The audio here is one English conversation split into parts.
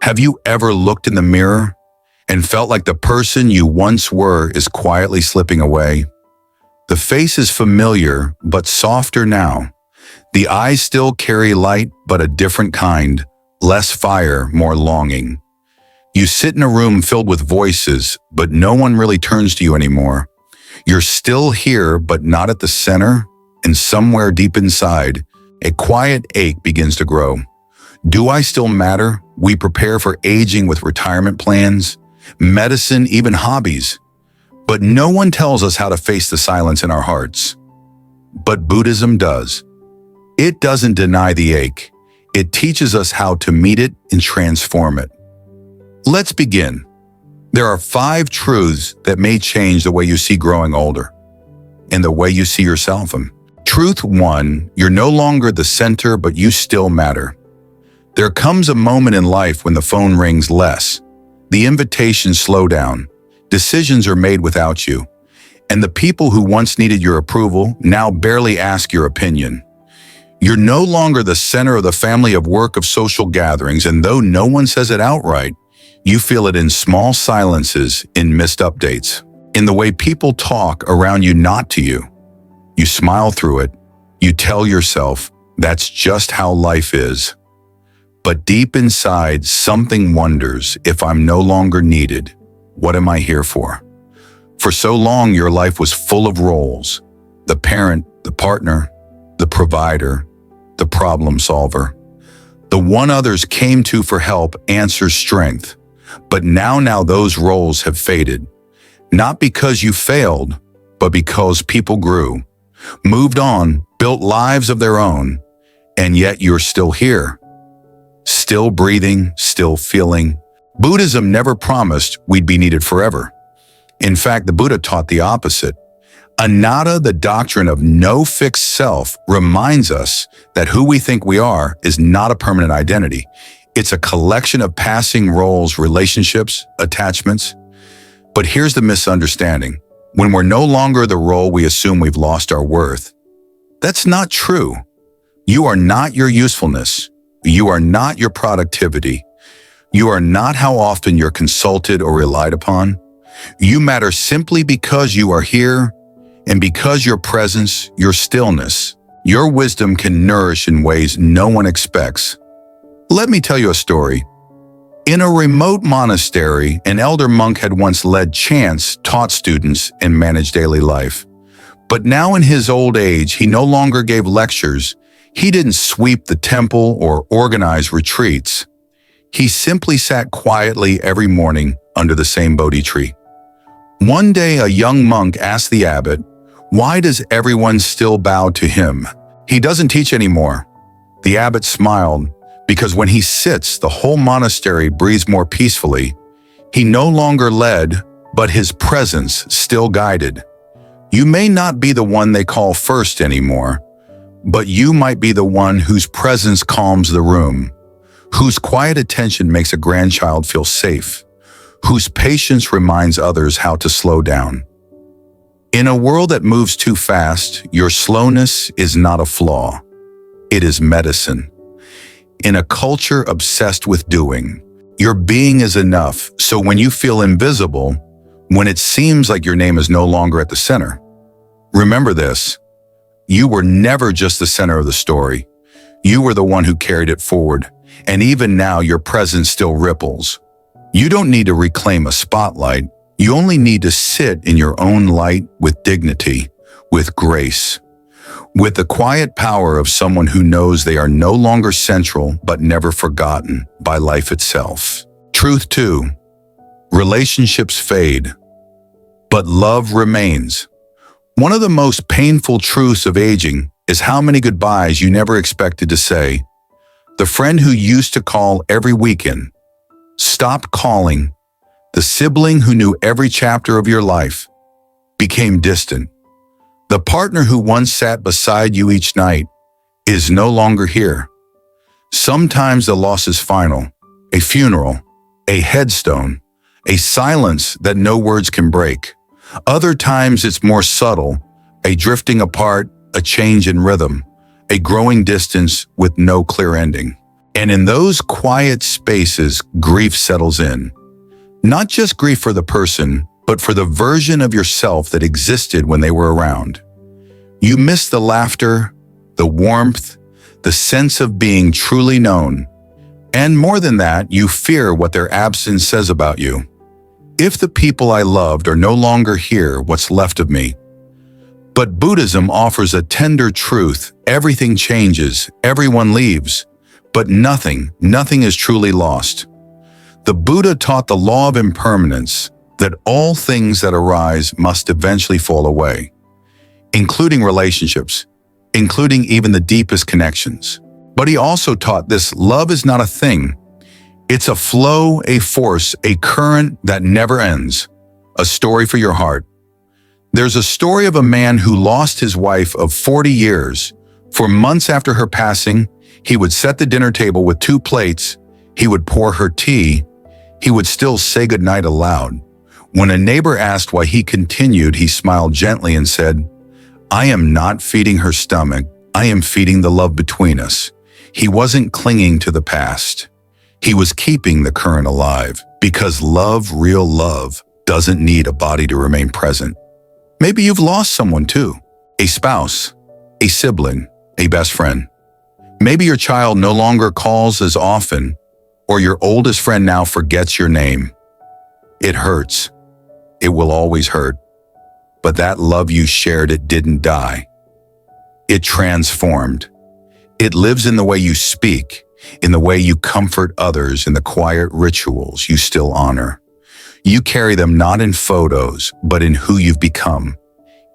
Have you ever looked in the mirror and felt like the person you once were is quietly slipping away? The face is familiar, but softer now. The eyes still carry light, but a different kind, less fire, more longing. You sit in a room filled with voices, but no one really turns to you anymore. You're still here, but not at the center, and somewhere deep inside, a quiet ache begins to grow. Do I still matter? We prepare for aging with retirement plans, medicine, even hobbies. But no one tells us how to face the silence in our hearts. But Buddhism does. It doesn't deny the ache. It teaches us how to meet it and transform it. Let's begin. There are 5 truths that may change the way you see growing older and the way you see yourself. Truth 1, you're no longer the center, but you still matter. There comes a moment in life when the phone rings less, the invitations slow down, decisions are made without you, and the people who once needed your approval now barely ask your opinion. You're no longer the center of the family, of work, of social gatherings, and though no one says it outright, you feel it in small silences, in missed updates, in the way people talk around you, not to you. You smile through it. You tell yourself, that's just how life is. But deep inside, something wonders, if I'm no longer needed, what am I here for? For so long, your life was full of roles: the parent, the partner, the provider, the problem solver, the one others came to for help, answers, strength. But now those roles have faded, not because you failed, but because people grew, moved on, built lives of their own, and yet you're still here. Still breathing, still feeling. Buddhism never promised we'd be needed forever. In fact, the Buddha taught the opposite. Anatta, the doctrine of no fixed self, reminds us that who we think we are is not a permanent identity. It's a collection of passing roles, relationships, attachments. But here's the misunderstanding. When we're no longer the role, we assume we've lost our worth. That's not true. You are not your usefulness. You are not your productivity. You are not how often you're consulted or relied upon. You matter simply because you are here, and because your presence, your stillness, your wisdom can nourish in ways no one expects. Let me tell you a story. In a remote monastery, an elder monk had once led chants, taught students, and managed daily life. But now in his old age, he no longer gave lectures. He didn't sweep the temple or organize retreats. He simply sat quietly every morning under the same Bodhi tree. One day, a young monk asked the abbot, "Why does everyone still bow to him? He doesn't teach anymore." The abbot smiled, because when he sits, the whole monastery breathes more peacefully. He no longer led, but his presence still guided. You may not be the one they call first anymore, but you might be the one whose presence calms the room, whose quiet attention makes a grandchild feel safe, whose patience reminds others how to slow down. In a world that moves too fast, your slowness is not a flaw. It is medicine. In a culture obsessed with doing, your being is enough. So when you feel invisible, when it seems like your name is no longer at the center, remember this. You were never just the center of the story. You were the one who carried it forward. And even now, your presence still ripples. You don't need to reclaim a spotlight. You only need to sit in your own light with dignity, with grace, with the quiet power of someone who knows they are no longer central but never forgotten by life itself. Truth 2. Relationships fade, but love remains. One of the most painful truths of aging is how many goodbyes you never expected to say. The friend who used to call every weekend stopped calling. The sibling who knew every chapter of your life became distant. The partner who once sat beside you each night is no longer here. Sometimes the loss is final, a funeral, a headstone, a silence that no words can break. Other times it's more subtle, a drifting apart, a change in rhythm, a growing distance with no clear ending. And in those quiet spaces, grief settles in. Not just grief for the person, but for the version of yourself that existed when they were around. You miss the laughter, the warmth, the sense of being truly known. And more than that, you fear what their absence says about you. If the people I loved are no longer here, what's left of me? But Buddhism offers a tender truth. Everything changes, everyone leaves, but nothing is truly lost. The Buddha taught the law of impermanence, that all things that arise must eventually fall away, including relationships, including even the deepest connections. But he also taught this: love is not a thing. It's a flow, a force, a current that never ends. A story for your heart. There's a story of a man who lost his wife of 40 years. For months after her passing, he would set the dinner table with 2 plates. He would pour her tea. He would still say goodnight aloud. When a neighbor asked why he continued, he smiled gently and said, "I am not feeding her stomach. I am feeding the love between us." He wasn't clinging to the past. He was keeping the current alive, because love, real love, doesn't need a body to remain present. Maybe you've lost someone too. A spouse, a sibling, a best friend. Maybe your child no longer calls as often, or your oldest friend now forgets your name. It hurts. It will always hurt. But that love you shared, it didn't die. It transformed. It lives in the way you speak, in the way you comfort others, in the quiet rituals you still honor. You carry them not in photos, but in who you've become.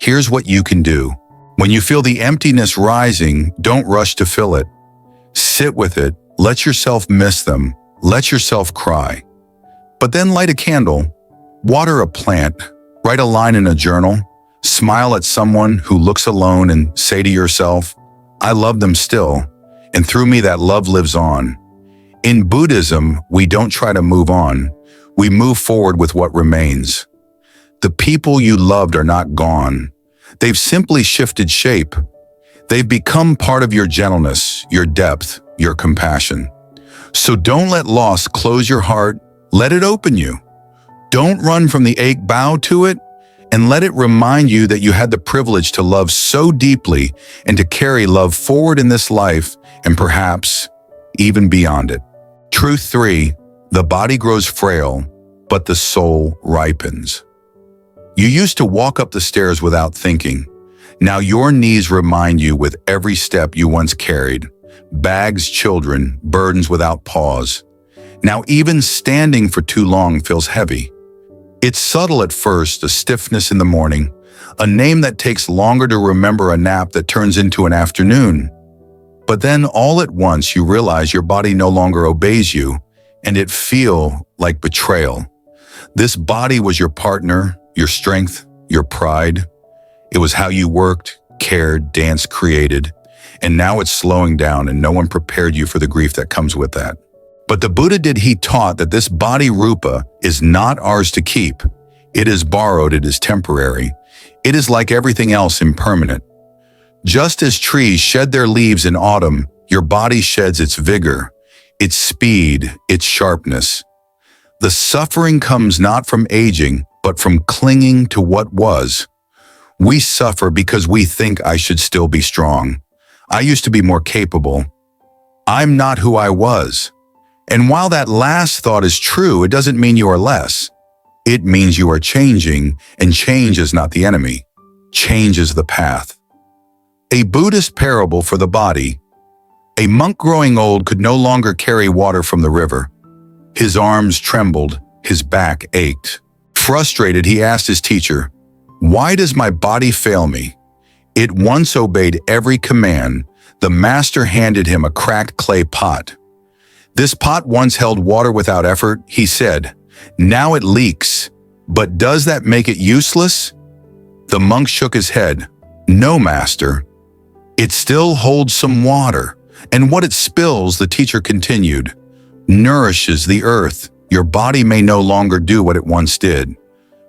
Here's what you can do. When you feel the emptiness rising, don't rush to fill it. Sit with it. Let yourself miss them. Let yourself cry. But then light a candle. Water a plant, write a line in a journal, smile at someone who looks alone and say to yourself, "I love them still, and through me that love lives on." In Buddhism, we don't try to move on. We move forward with what remains. The people you loved are not gone. They've simply shifted shape. They've become part of your gentleness, your depth, your compassion. So don't let loss close your heart. Let it open you. Don't run from the ache, bow to it, and let it remind you that you had the privilege to love so deeply and to carry love forward in this life and perhaps even beyond it. Truth 3, the body grows frail, but the soul ripens. You used to walk up the stairs without thinking. Now your knees remind you with every step you once carried. Bags, children, burdens without pause. Now even standing for too long feels heavy. It's subtle at first, a stiffness in the morning, a name that takes longer to remember, a nap that turns into an afternoon. But then all at once you realize your body no longer obeys you, and it feels like betrayal. This body was your partner, your strength, your pride. It was how you worked, cared, danced, created, and now it's slowing down and no one prepared you for the grief that comes with that. But the Buddha he taught that this body rupa is not ours to keep. It is borrowed, it is temporary. It is like everything else, impermanent. Just as trees shed their leaves in autumn, your body sheds its vigor, its speed, its sharpness. The suffering comes not from aging, but from clinging to what was. We suffer because we think I should still be strong. I used to be more capable. I'm not who I was. And while that last thought is true, it doesn't mean you are less. It means you are changing, and change is not the enemy. Change is the path. A Buddhist parable for the body. A monk growing old could no longer carry water from the river. His arms trembled, his back ached. Frustrated, he asked his teacher, "Why does my body fail me?" It once obeyed every command. The master handed him a cracked clay pot. This pot once held water without effort, he said. Now it leaks. But does that make it useless? The monk shook his head. No, master. It still holds some water. And what it spills, the teacher continued, nourishes the earth. Your body may no longer do what it once did.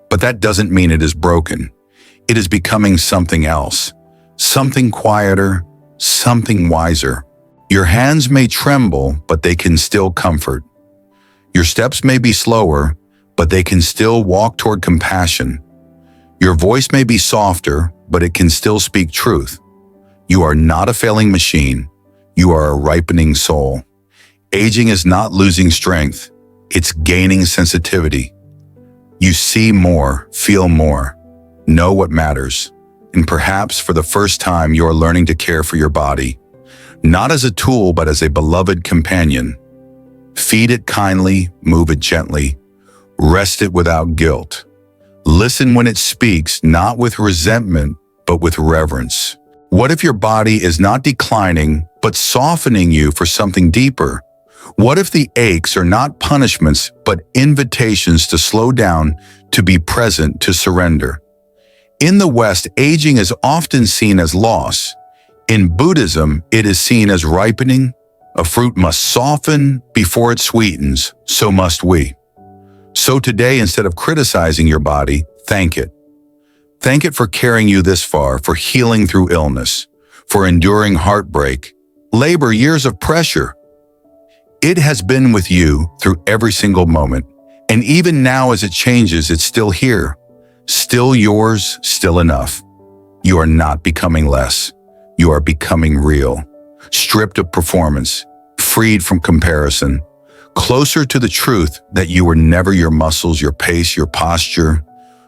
But that doesn't mean it is broken. It is becoming something else. Something quieter, something wiser. Your hands may tremble, but they can still comfort. Your steps may be slower, but they can still walk toward compassion. Your voice may be softer, but it can still speak truth. You are not a failing machine. You are a ripening soul. Aging is not losing strength. It's gaining sensitivity. You see more, feel more, know what matters. And perhaps for the first time, you are learning to care for your body, not as a tool, but as a beloved companion. Feed it kindly, move it gently, rest it without guilt. Listen when it speaks, not with resentment, but with reverence. What if your body is not declining, but softening you for something deeper? What if the aches are not punishments, but invitations to slow down, to be present, to surrender? In the West, aging is often seen as loss. In Buddhism, it is seen as ripening. A fruit must soften before it sweetens, so must we. So today, instead of criticizing your body, thank it. Thank it for carrying you this far, for healing through illness, for enduring heartbreak, labor, years of pressure. It has been with you through every single moment, and even now as it changes, it's still here, still yours, still enough. You are not becoming less. You are becoming real, stripped of performance, freed from comparison, closer to the truth that you were never your muscles, your pace, your posture.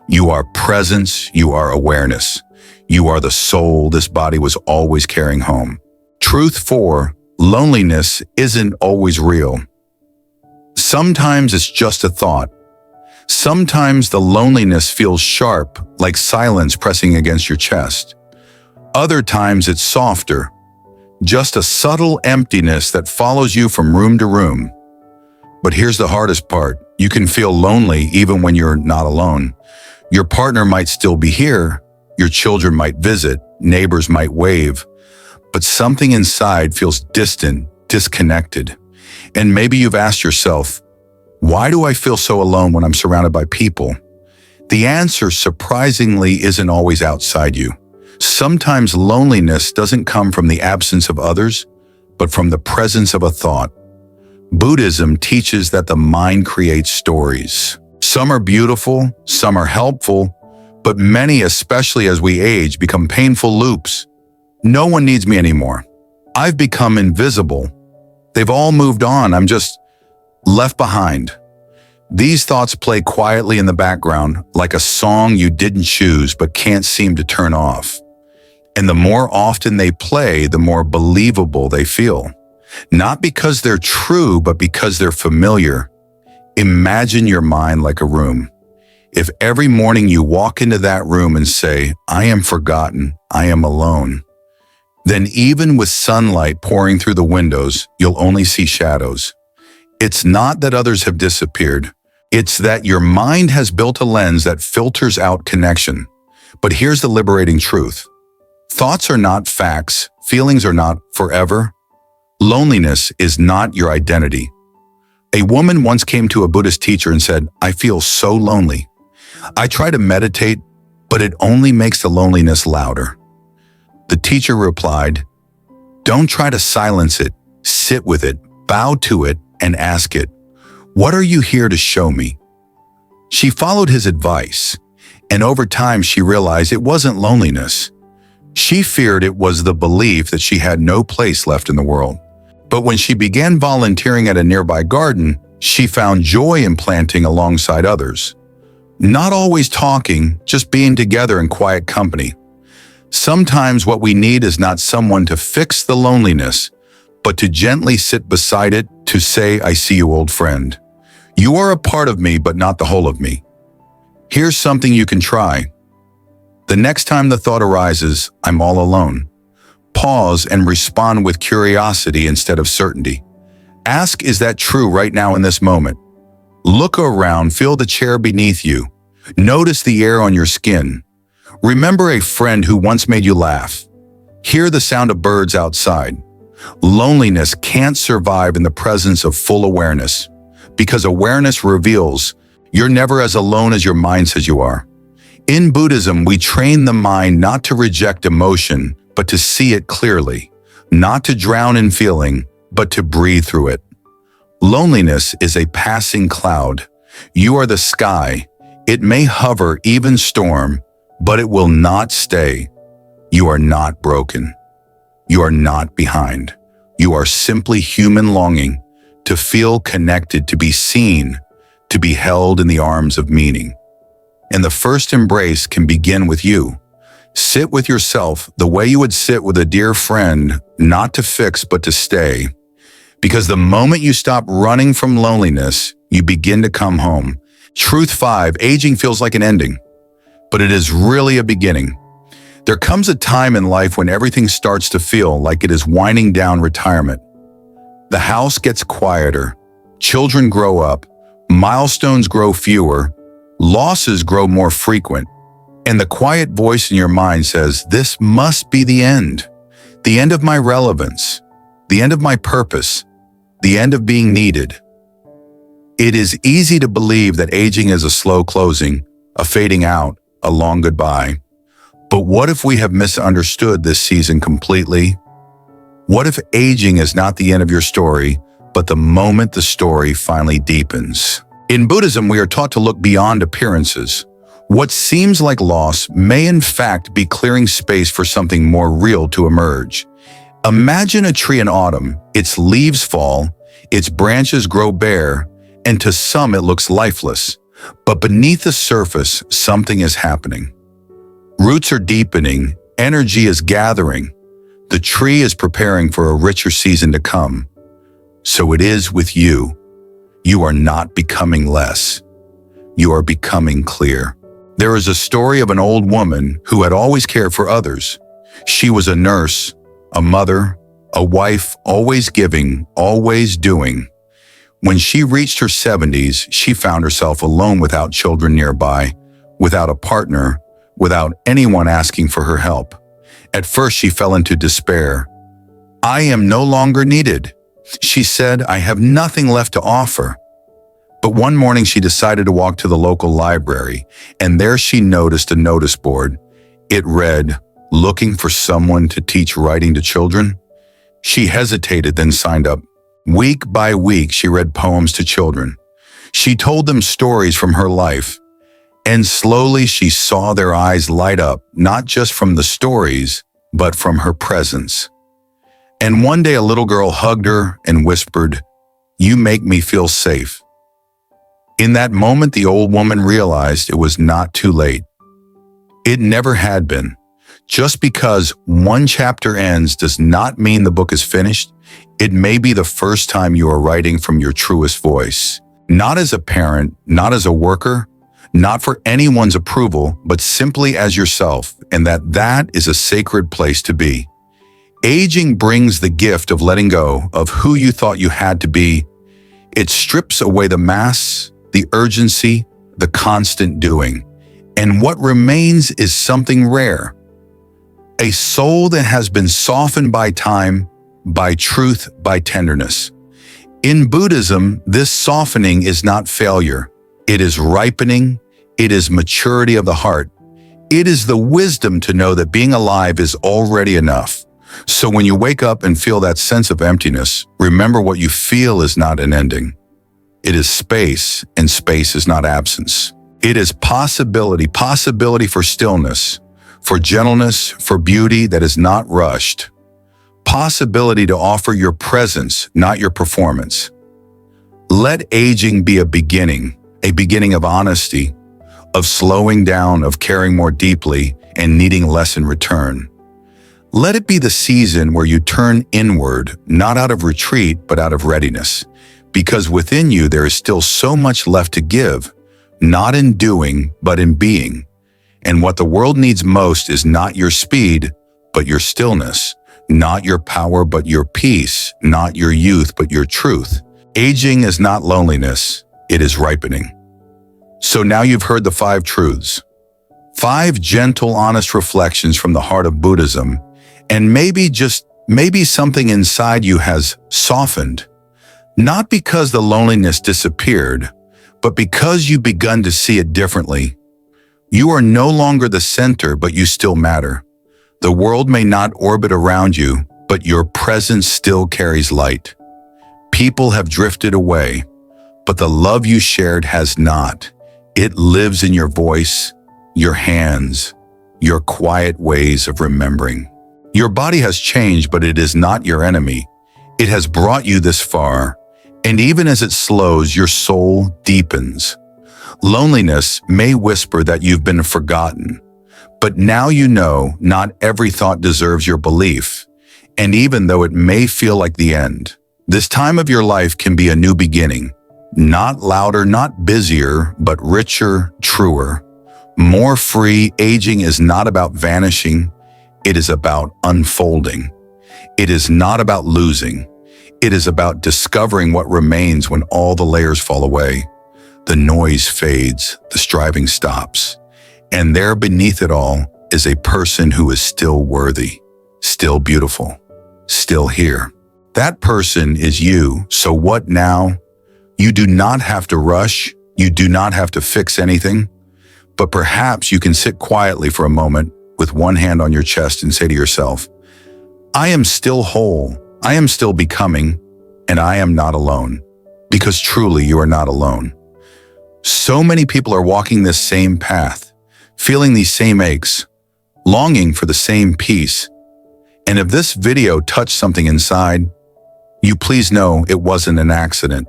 You are presence, you are awareness. You are the soul this body was always carrying home. Truth 4. Loneliness isn't always real. Sometimes it's just a thought. Sometimes the loneliness feels sharp, like silence pressing against your chest. Other times it's softer, just a subtle emptiness that follows you from room to room. But here's the hardest part. You can feel lonely even when you're not alone. Your partner might still be here, your children might visit, neighbors might wave, but something inside feels distant, disconnected. And maybe you've asked yourself, why do I feel so alone when I'm surrounded by people? The answer, surprisingly, isn't always outside you. Sometimes loneliness doesn't come from the absence of others, but from the presence of a thought. Buddhism teaches that the mind creates stories. Some are beautiful, some are helpful, but many, especially as we age, become painful loops. No one needs me anymore. I've become invisible. They've all moved on. I'm just left behind. These thoughts play quietly in the background, like a song you didn't choose but can't seem to turn off. And the more often they play, the more believable they feel. Not because they're true, but because they're familiar. Imagine your mind like a room. If every morning you walk into that room and say, I am forgotten, I am alone, then even with sunlight pouring through the windows, you'll only see shadows. It's not that others have disappeared. It's that your mind has built a lens that filters out connection. But here's the liberating truth. Thoughts are not facts. Feelings are not forever. Loneliness is not your identity. A woman once came to a Buddhist teacher and said, I feel so lonely. I try to meditate, but it only makes the loneliness louder. The teacher replied, don't try to silence it. Sit with it, bow to it, and ask it, what are you here to show me? She followed his advice, and over time she realized it wasn't loneliness. She feared it was the belief that she had no place left in the world. But when she began volunteering at a nearby garden, she found joy in planting alongside others. Not always talking, just being together in quiet company. Sometimes what we need is not someone to fix the loneliness, but to gently sit beside it, to say, I see you, old friend. You are a part of me, but not the whole of me. Here's something you can try. The next time the thought arises, I'm all alone, pause and respond with curiosity instead of certainty. Ask, is that true right now in this moment? Look around, feel the chair beneath you. Notice the air on your skin. Remember a friend who once made you laugh. Hear the sound of birds outside. Loneliness can't survive in the presence of full awareness, because awareness reveals you're never as alone as your mind says you are. In Buddhism, we train the mind not to reject emotion, but to see it clearly. not to drown in feeling, but to breathe through it. Loneliness is a passing cloud. You are the sky. It may hover, even storm, but it will not stay. You are not broken. You are not behind. You are simply human longing to feel connected, to be seen, to be held in the arms of meaning. And the first embrace can begin with you. Sit with yourself the way you would sit with a dear friend, not to fix, but to stay. Because the moment you stop running from loneliness, you begin to come home. Truth 5, aging feels like an ending, but it is really a beginning. There comes a time in life when everything starts to feel like it is winding down retirement. The house gets quieter, children grow up, milestones grow fewer, losses grow more frequent, and the quiet voice in your mind says, this must be the end of my relevance, the end of my purpose, the end of being needed. It is easy to believe that aging is a slow closing, a fading out, a long goodbye. But what if we have misunderstood this season completely? What if aging is not the end of your story, but the moment the story finally deepens? In Buddhism, we are taught to look beyond appearances. What seems like loss may in fact be clearing space for something more real to emerge. Imagine a tree in autumn. Its leaves fall, its branches grow bare, and to some it looks lifeless. But beneath the surface, something is happening. Roots are deepening, energy is gathering. The tree is preparing for a richer season to come. So it is with you. You are not becoming less. You are becoming clear. There is a story of an old woman who had always cared for others. She was a nurse, a mother, a wife, always giving, always doing. When she reached her 70s, she found herself alone without children nearby, without a partner, without anyone asking for her help. At first, she fell into despair. I am no longer needed. She said, I have nothing left to offer. But one morning she decided to walk to the local library, and there she noticed a notice board. It read, looking for someone to teach writing to children? She hesitated, then signed up. Week by week, she read poems to children. She told them stories from her life, and slowly she saw their eyes light up, not just from the stories, but from her presence. And one day a little girl hugged her and whispered, "You make me feel safe." In that moment, the old woman realized it was not too late. It never had been. Just because one chapter ends does not mean the book is finished. It may be the first time you are writing from your truest voice. Not as a parent, not as a worker, not for anyone's approval, but simply as yourself, and that is a sacred place to be. Aging brings the gift of letting go of who you thought you had to be. It strips away the masks, the urgency, the constant doing. And what remains is something rare. A soul that has been softened by time, by truth, by tenderness. In Buddhism, this softening is not failure. It is ripening. It is maturity of the heart. It is the wisdom to know that being alive is already enough. So when you wake up and feel that sense of emptiness, remember what you feel is not an ending. It is space, and space is not absence. It is possibility for stillness, for gentleness, for beauty that is not rushed. Possibility to offer your presence, not your performance. Let aging be a beginning of honesty, of slowing down, of caring more deeply, and needing less in return. Let it be the season where you turn inward, not out of retreat, but out of readiness. Because within you there is still so much left to give, not in doing, but in being. And what the world needs most is not your speed, but your stillness. Not your power, but your peace. Not your youth, but your truth. Aging is not loneliness, it is ripening. So now you've heard the 5 truths. 5 gentle, honest reflections from the heart of Buddhism. And maybe something inside you has softened. Not because the loneliness disappeared, but because you've begun to see it differently. You are no longer the center, but you still matter. The world may not orbit around you, but your presence still carries light. People have drifted away, but the love you shared has not. It lives in your voice, your hands, your quiet ways of remembering. Your body has changed, but it is not your enemy. It has brought you this far, and even as it slows, your soul deepens. Loneliness may whisper that you've been forgotten, but now you know not every thought deserves your belief, and even though it may feel like the end, this time of your life can be a new beginning. Not louder, not busier, but richer, truer, more free. Aging is not about vanishing, it is about unfolding. It is not about losing, it is about discovering what remains when all the layers fall away. The noise fades, the striving stops, and there beneath it all is a person who is still worthy, still beautiful, still here. That person is you, so what now? You do not have to rush, you do not have to fix anything, but perhaps you can sit quietly for a moment with one hand on your chest and say to yourself, I am still whole, I am still becoming, and I am not alone, because truly you are not alone. So many people are walking this same path, feeling these same aches, longing for the same peace. And if this video touched something inside, you please know it wasn't an accident.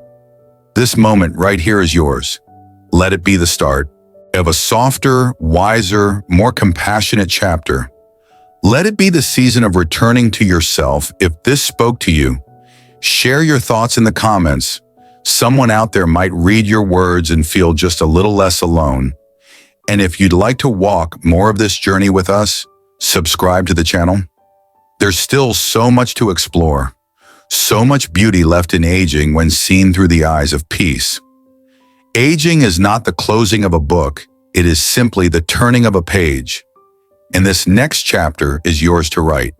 This moment right here is yours. Let it be the start of a softer, wiser, more compassionate chapter. Let it be the season of returning to yourself. If this spoke to you, share your thoughts in the comments. Someone out there might read your words and feel just a little less alone. And if you'd like to walk more of this journey with us, subscribe to the channel. There's still so much to explore, so much beauty left in aging when seen through the eyes of peace. Aging is not the closing of a book, it is simply the turning of a page. And this next chapter is yours to write.